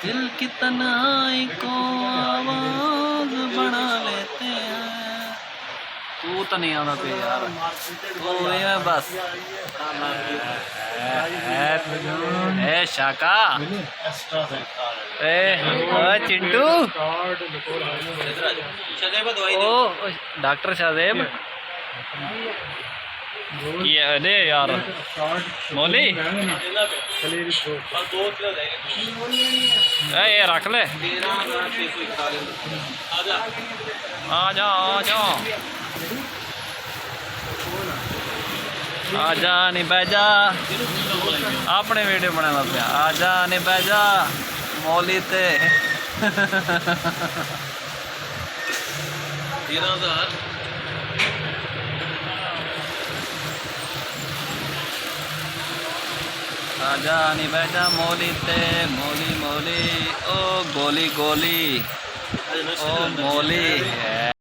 दिल की तन्हाई को आवाज बना लेते हैं। तू तो नहीं आना पे यार, तो ये बस ए शाका ए चिंटू ओ डॉक्टर शाहजेब ये अरे यार मौली ये रख ले आ जा आजा नहीं बह जा अपने वीडियो बनाना पे आजा नहीं बह जा मौली ते आजा नहीं बह जा मौली ते मौली मौली ओ गोली गोली ओ मौली है।